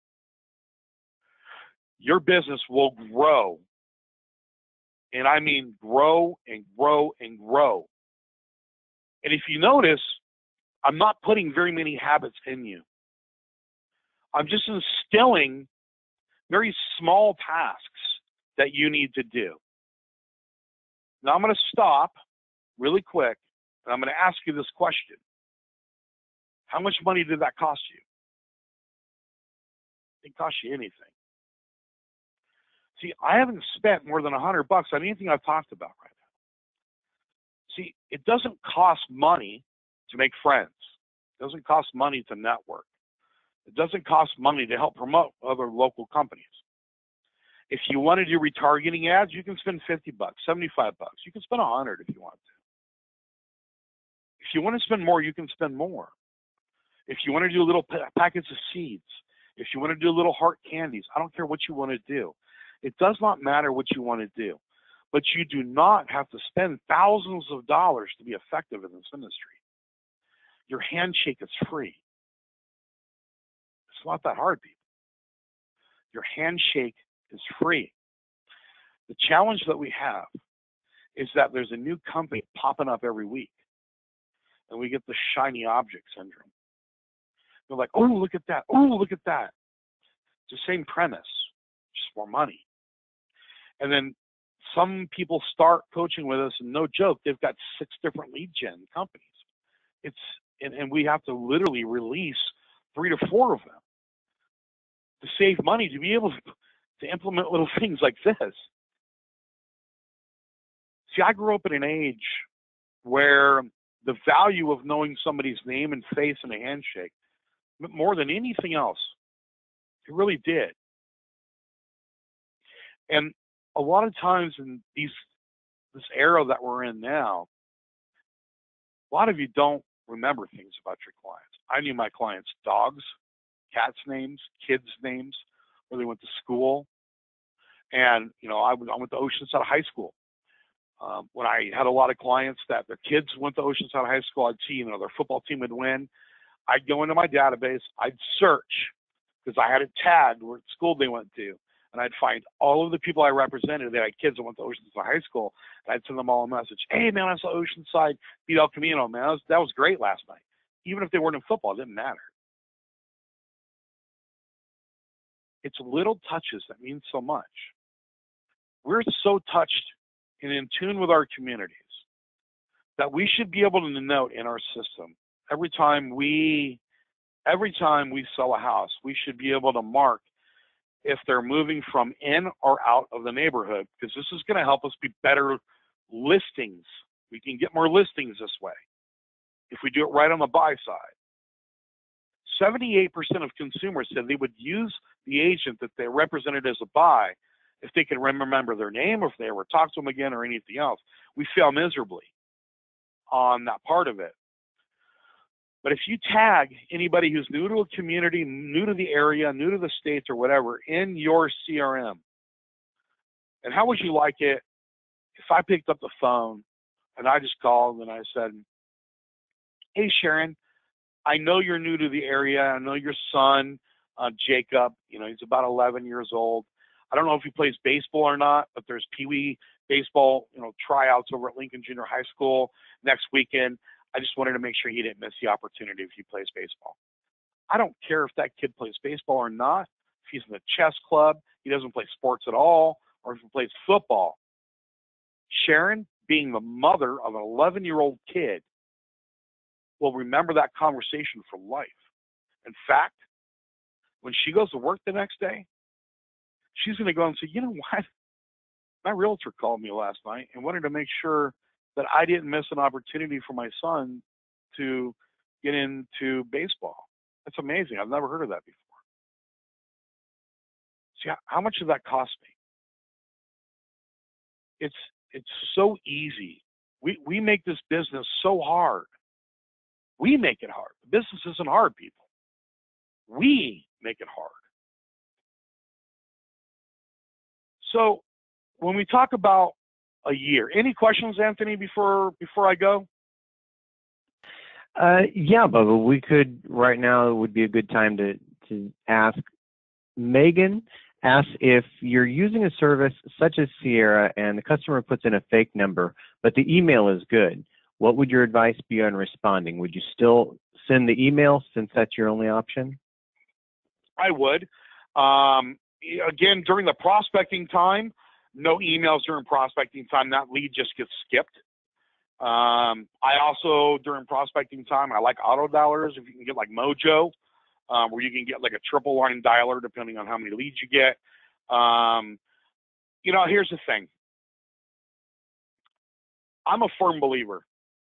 your business will grow. And I mean grow and grow and grow. And if you notice, I'm not putting very many habits in you. I'm just instilling very small tasks that you need to do. Now I'm going to stop really quick, and I'm going to ask you this question. How much money did that cost you? It didn't cost you anything. See, I haven't spent more than $100 on anything I've talked about right now. See, it doesn't cost money to make friends. It doesn't cost money to network. It doesn't cost money to help promote other local companies. If you want to do retargeting ads, you can spend $50, $75. You can spend $100 if you want to. If you want to spend more, you can spend more. If you want to do little packets of seeds, if you want to do little heart candies, I don't care what you want to do. It does not matter what you want to do. But you do not have to spend thousands of dollars to be effective in this industry. Your handshake is free. It's not that hard, people. Your handshake is free. The challenge that we have is that there's a new company popping up every week, and we get the shiny object syndrome. They're like, oh, look at that. Oh, look at that. It's the same premise, just more money. And then some people start coaching with us, and no joke, they've got 6 different lead gen companies. And we have to literally release 3 to 4 of them to save money, to be able to implement little things like this. See, I grew up in an age where the value of knowing somebody's name and face and a handshake, more than anything else, it really did. And a lot of times in this era that we're in now, a lot of you don't remember things about your clients. I knew my clients' dogs, cats' names, kids' names, where they went to school. And, I went to Oceanside High School. When I had a lot of clients that their kids went to Oceanside High School, I'd see, their football team would win. I'd go into my database, I'd search, because I had it tagged what school they went to. And I'd find all of the people I represented that had kids that went to Oceanside High School, and I'd send them all a message. Hey, man, I saw Oceanside beat El Camino, man. That was great last night. Even if they weren't in football, it didn't matter. It's little touches that mean so much. We're so touched and in tune with our communities that we should be able to note in our system every time we sell a house, we should be able to mark if they're moving from in or out of the neighborhood, because this is going to help us be better listings. We can get more listings this way if we do it right on the buy side. 78% of consumers said they would use the agent that they represented as a buy if they can remember their name, or if they ever talk to them again, or anything else. We fail miserably on that part of it. But if you tag anybody who's new to a community, new to the area, new to the states or whatever in your CRM, and how would you like it if I picked up the phone and I just called and I said, hey, Sharon, I know you're new to the area. I know your son, Jacob, he's about 11 years old. I don't know if he plays baseball or not, but there's Pee Wee baseball, tryouts over at Lincoln Junior High School next weekend. I just wanted to make sure he didn't miss the opportunity if he plays baseball. I don't care if that kid plays baseball or not, if he's in the chess club, he doesn't play sports at all, or if he plays football. Sharon, being the mother of an 11-year-old kid, will remember that conversation for life. In fact, when she goes to work the next day, she's going to go and say, you know what? My realtor called me last night and wanted to make sure that I didn't miss an opportunity for my son to get into baseball. That's amazing. I've never heard of that before. See, how much did that cost me? It's so easy. We make this business so hard. We make it hard. The business isn't hard, people. We make it hard. So when we talk about a year, any questions, Anthony, before I go? Yeah, Bubba, we could, right now would be a good time to ask Megan asks if you're using a service such as Sierra and the customer puts in a fake number, but the email is good. What would your advice be on responding? Would you still send the email since that's your only option? I would. Again, during the prospecting time, no emails during prospecting time. That lead just gets skipped. I also, during prospecting time, I like auto dialers. If you can get like Mojo, where you can get like a triple line dialer depending on how many leads you get. Here's the thing. I'm a firm believer,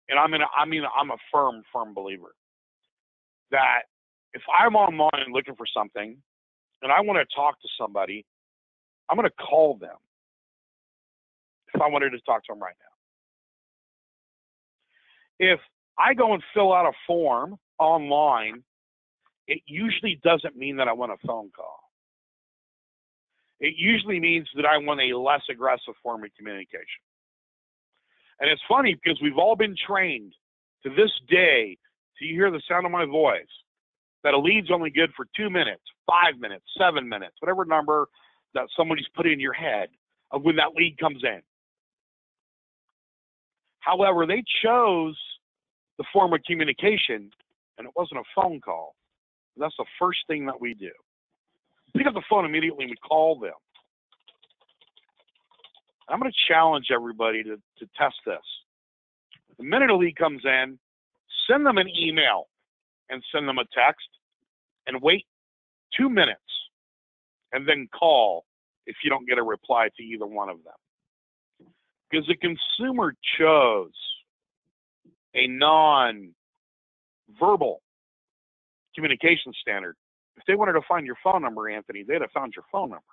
and I'm a firm believer that if I'm online looking for something and I want to talk to somebody, I'm going to call them if I wanted to talk to them right now. If I go and fill out a form online, it usually doesn't mean that I want a phone call. It usually means that I want a less aggressive form of communication. And it's funny because we've all been trained to this day, till you hear the sound of my voice, that a lead's only good for 2 minutes, 5 minutes, 7 minutes, whatever number that somebody's put in your head of when that lead comes in. However, they chose the form of communication, and it wasn't a phone call. That's the first thing that we do. Pick up the phone immediately and we call them. I'm going to challenge everybody to test this. The minute a lead comes in, send them an email and send them a text and wait 2 minutes and then call if you don't get a reply to either one of them. Because the consumer chose a non-verbal communication standard. If they wanted to find your phone number, Anthony, they'd have found your phone number.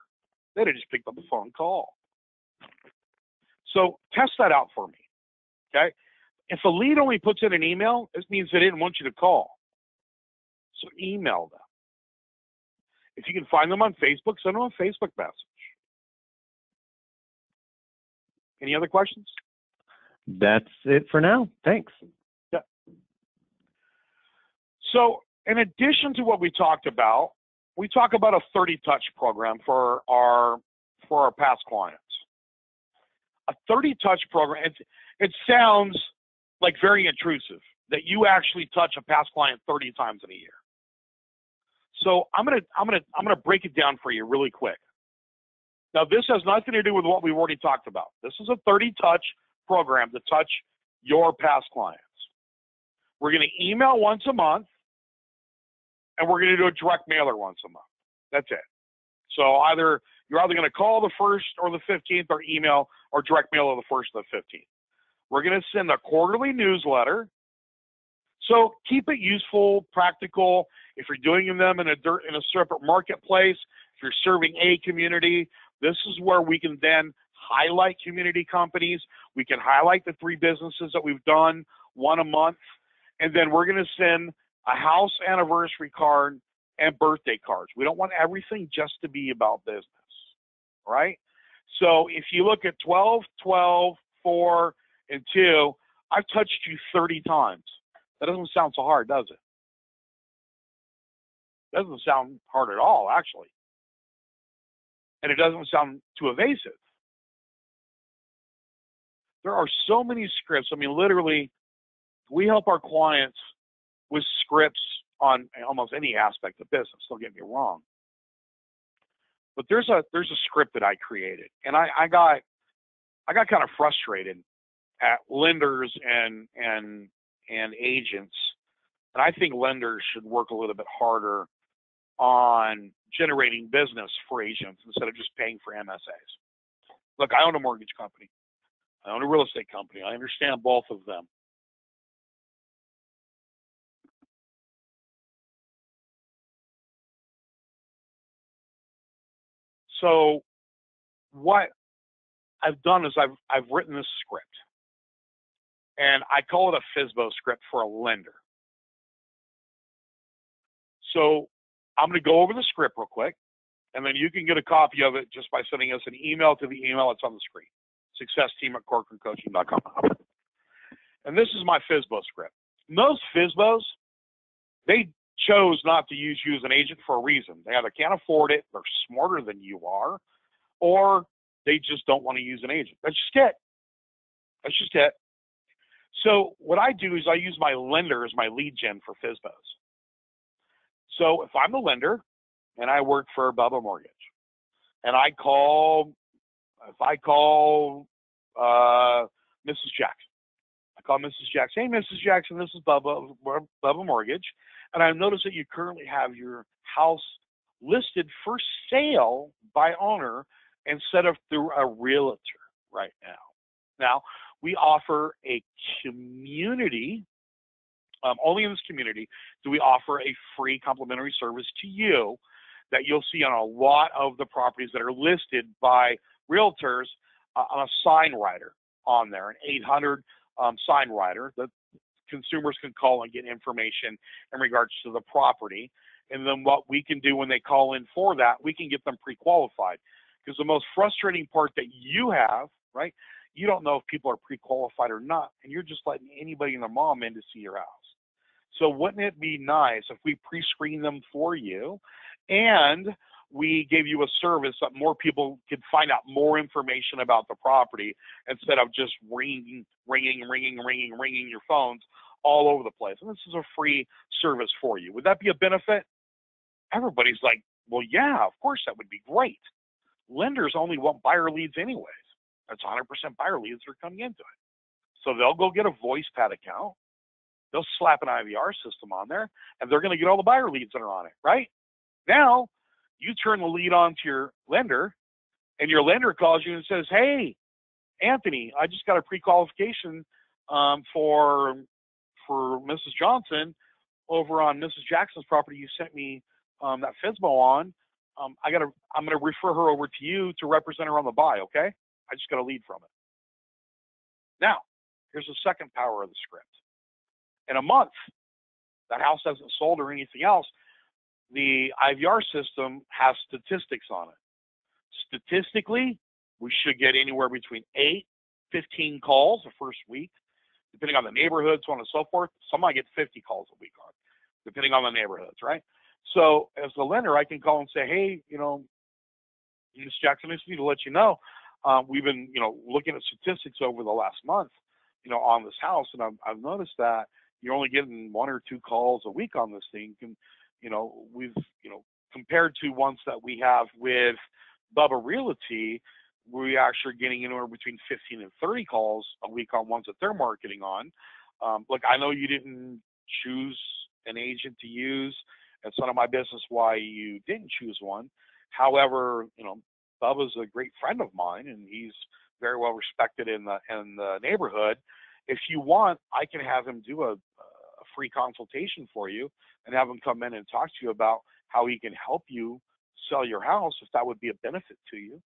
They'd have just picked up the phone call. So test that out for me, okay? If a lead only puts in an email, this means they didn't want you to call. So email them. If you can find them on Facebook, send them a Facebook message. Any other questions? That's it for now. Thanks. Yeah. So in addition to what we talked about, we talk about a 30-touch program for our past clients. A 30-touch program, it sounds like very intrusive that you actually touch a past client 30 times in a year. So I'm gonna break it down for you really quick. Now this has nothing to do with what we've already talked about. This is a 30-touch program to touch your past clients. We're going to email once a month, and we're going to do a direct mailer once a month. That's it. So you're either going to call the 1st or the 15th, or email or direct mail on the 1st or the 15th. We're going to send a quarterly newsletter. So keep it useful, practical. If you're doing them in a separate marketplace, if you're serving a community, this is where we can then highlight community companies. We can highlight the 3 businesses that we've done, 1 a month. And then we're going to send a house anniversary card and birthday cards. We don't want everything just to be about business, right? So if you look at 12, 12, 4, and 2, I've touched you 30 times. That doesn't sound so hard, does it? Doesn't sound hard at all, actually. And it doesn't sound too evasive. There are so many scripts. I mean, literally, we help our clients with scripts on almost any aspect of business. Don't get me wrong. But there's a script that I created, and I got kind of frustrated at lenders and agents, and I think lenders should work a little bit harder on generating business for agents instead of just paying for MSAs. Look, I own a mortgage company. I own a real estate company. I understand both of them. So what I've done is I've written this script, and I call it a FSBO script for a lender. So I'm going to go over the script real quick, and then you can get a copy of it just by sending us an email to the email that's on the screen, successteam@corcorancoaching.com. And this is my FSBO script. Most FSBOs, they chose not to use you as an agent for a reason. They either can't afford it, they're smarter than you are, or they just don't want to use an agent. That's just it. That's just it. So what I do is I use my lender as my lead gen for FSBOs. So if I'm the lender and I work for Bubba Mortgage, and if I call Mrs. Jackson. I call Mrs. Jackson. Hey, Mrs. Jackson, this is Bubba Mortgage, and I notice that you currently have your house listed for sale by owner instead of through a realtor right now. Now, we offer a community, only in this community do we offer a free complimentary service to you that you'll see on a lot of the properties that are listed by realtors on a sign writer on there, an 800 sign writer that consumers can call and get information in regards to the property. And then what we can do when they call in for that, we can get them pre-qualified. Because the most frustrating part that you have, right, you don't know if people are pre-qualified or not, and you're just letting anybody and their mom in to see your house. So wouldn't it be nice if we pre-screen them for you and we gave you a service that more people could find out more information about the property instead of just ringing your phones all over the place. And this is a free service for you. Would that be a benefit? Everybody's like, well, yeah, of course, that would be great. Lenders only want buyer leads anyways. That's 100% buyer leads that are coming into it. So they'll go get a voice pad account. They'll slap an IVR system on there, and they're going to get all the buyer leads that are on it, right? Now, you turn the lead on to your lender, and your lender calls you and says, hey, Anthony, I just got a pre-qualification for Mrs. Johnson over on Mrs. Jackson's property. You sent me that FSBO on. I'm going to refer her over to you to represent her on the buy, okay? I just got a lead from it. Now, here's the second power of the script. In a month, that house hasn't sold or anything else. The IVR system has statistics on it. Statistically, we should get anywhere between 8-15 calls the first week, depending on the neighborhood, so on and so forth. Some might get 50 calls a week on, depending on the neighborhoods, right? So as the lender, I can call and say, hey, Ms. Jackson, I just need to let you know, we've been, looking at statistics over the last month, on this house, and I've noticed that you're only getting 1 or 2 calls a week on this thing. And, we've, compared to ones that we have with Bubba Realty, we actually are getting anywhere between 15 and 30 calls a week on ones that they're marketing on. Look, I know you didn't choose an agent to use. It's none of my business why you didn't choose one. However, Bubba's a great friend of mine, and he's very well respected in the neighborhood. If you want, I can have him do a free consultation for you and have him come in and talk to you about how he can help you sell your house if that would be a benefit to you.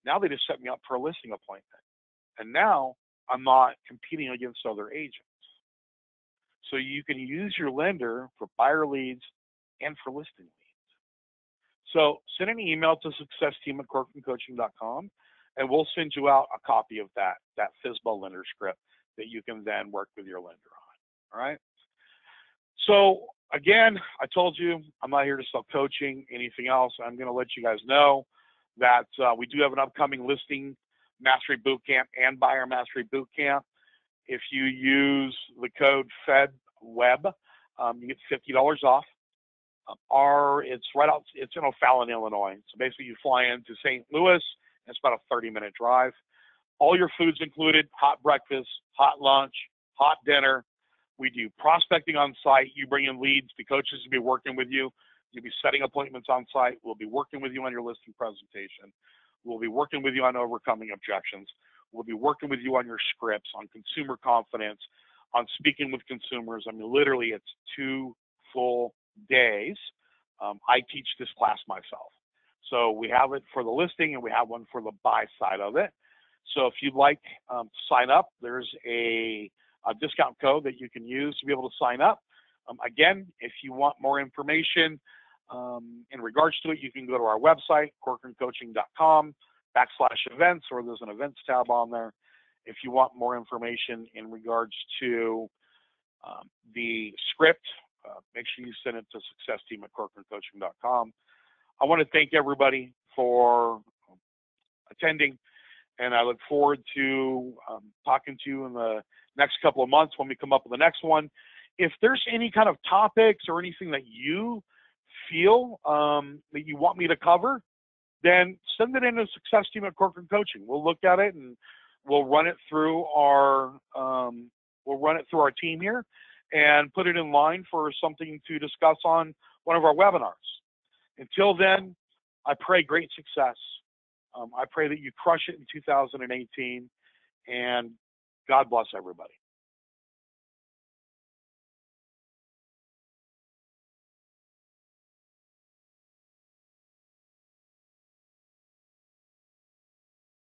Now they just set me up for a listing appointment. And now I'm not competing against other agents. So you can use your lender for buyer leads and for listing leads. So send an email to successteam@corcorancoaching.com, and we'll send you out a copy of that FSBO lender script that you can then work with your lender on. All right. So again, I told you I'm not here to sell coaching, anything else. I'm going to let you guys know that we do have an upcoming listing mastery bootcamp and buyer mastery bootcamp. If you use the code FEDWEB, you get $50 off. It's in O'Fallon, Illinois. So basically you fly into St. Louis. It's about a 30-minute drive. All your food's included: hot breakfast, hot lunch, hot dinner. We do prospecting on site. You bring in leads. The coaches will be working with you. You'll be setting appointments on site. We'll be working with you on your listing presentation. We'll be working with you on overcoming objections. We'll be working with you on your scripts, on consumer confidence, on speaking with consumers. I mean, literally, it's 2 full days. I teach this class myself. So we have it for the listing, and we have one for the buy side of it. So if you'd like to sign up, there's a discount code that you can use to be able to sign up. Again, if you want more information in regards to it, you can go to our website, corcorancoaching.com/events, or there's an events tab on there. If you want more information in regards to the script, make sure you send it to successteam@corcorancoaching.com. I want to thank everybody for attending, and I look forward to talking to you in the next couple of months when we come up with the next one. If there's any kind of topics or anything that you feel that you want me to cover, then send it in to Success Team at Corcoran Coaching. We'll look at it and we'll run it through our team here and put it in line for something to discuss on one of our webinars. Until then, I pray great success. I pray that you crush it in 2018, and God bless everybody.